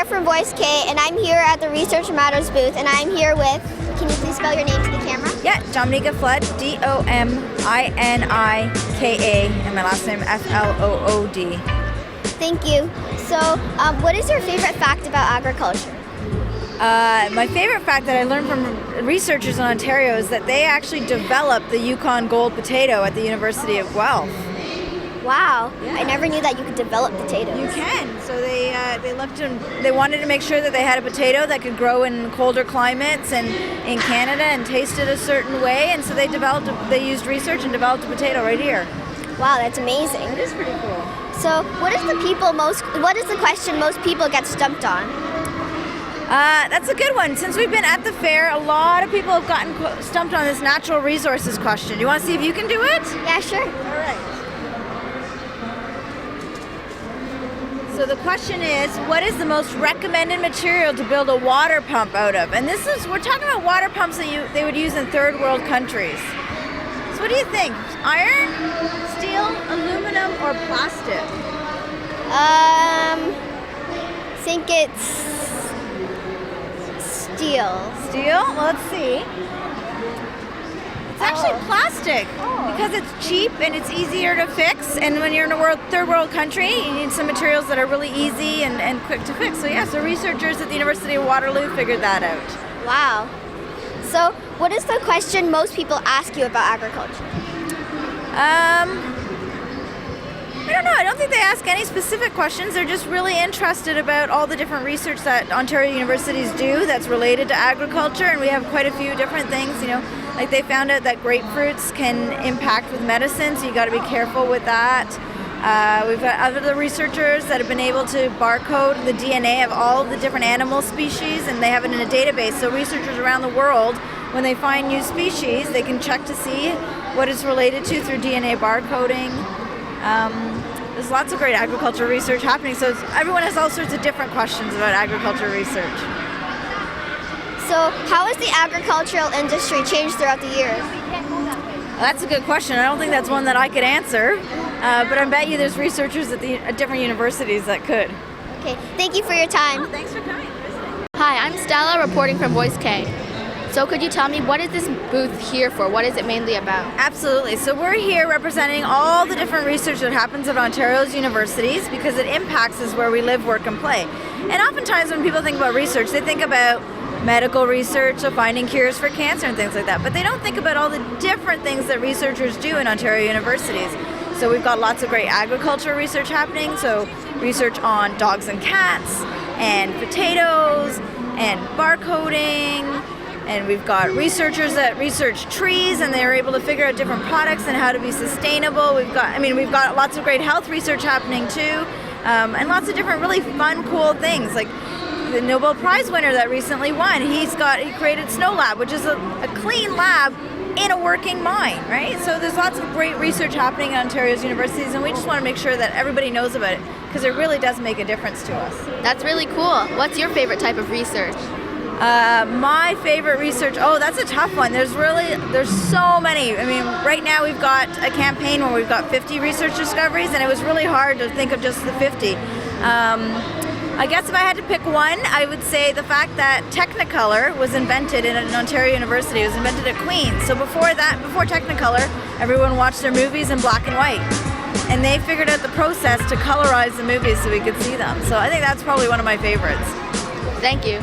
from Voice K, and I'm here at the Research Matters booth, and I'm here with, can you please spell your name to the camera? Yeah, Dominika Flood, Dominika, and my last name Flood. Thank you. So, what is your favorite fact about agriculture? My favorite fact that I learned from researchers in Ontario is that they actually developed the Yukon Gold potato at the University of Guelph. Wow, Yeah. I never knew that you could develop potatoes. You can. So they looked and they wanted to make sure that they had a potato that could grow in colder climates and in Canada and tasted a certain way, and so they used research and developed a potato right here. Wow, that's amazing. It is pretty cool. So, what is the question most people get stumped on? That's a good one. Since we've been at the fair, a lot of people have gotten stumped on this natural resources question. You want to see if you can do it? Yeah, sure. All right. So the question is, what is the most recommended material to build a water pump out of? And we're talking about water pumps that they would use in third world countries. So what do you think? Iron, steel, aluminum, or plastic? I think it's steel. Steel? Well, let's see. It's actually plastic because it's cheap and it's easier to fix. And when you're in a third world country, you need some materials that are really easy and quick to fix. So researchers at the University of Waterloo figured that out. Wow. So, what is the question most people ask you about agriculture? I don't know. I don't think they ask any specific questions. They're just really interested about all the different research that Ontario universities do that's related to agriculture, and we have quite a few different things, like they found out that grapefruits can impact with medicine, so you got to be careful with that. We've got other researchers that have been able to barcode the DNA of all of the different animal species, and they have it in a database. So researchers around the world, when they find new species, they can check to see what it's related to through DNA barcoding. There's lots of great agriculture research happening, so everyone has all sorts of different questions about agriculture research. So, how has the agricultural industry changed throughout the years? Well, that's a good question. I don't think that's one that I could answer, but I bet you there's researchers at different universities that could. Okay, thank you for your time. Oh, thanks for coming. Hi, I'm Stella reporting from Voice K. So could you tell me, what is this booth here for? What is it mainly about? Absolutely. So we're here representing all the different research that happens at Ontario's universities because it impacts us where we live, work, and play. And oftentimes when people think about research, they think about medical research, so finding cures for cancer and things like that, but they don't think about all the different things that researchers do in Ontario universities. So we've got lots of great agriculture research happening, so research on dogs and cats, and potatoes, and barcoding, and we've got researchers that research trees and they're able to figure out different products and how to be sustainable. We've got lots of great health research happening too, and lots of different really fun, cool things. Like the Nobel Prize winner that recently won, he created Snow Lab, which is a clean lab in a working mine, right? So there's lots of great research happening at Ontario's universities, and we just want to make sure that everybody knows about it because it really does make a difference to us. That's really cool. What's your favorite type of research? My favorite research, that's a tough one. There's so many. I mean, right now we've got a campaign where we've got 50 research discoveries, and it was really hard to think of just the 50. I guess if I had to pick one, I would say the fact that Technicolor was invented in an Ontario university. It was invented at Queen's. So before Technicolor, everyone watched their movies in black and white. And they figured out the process to colorize the movies so we could see them. So I think that's probably one of my favorites. Thank you.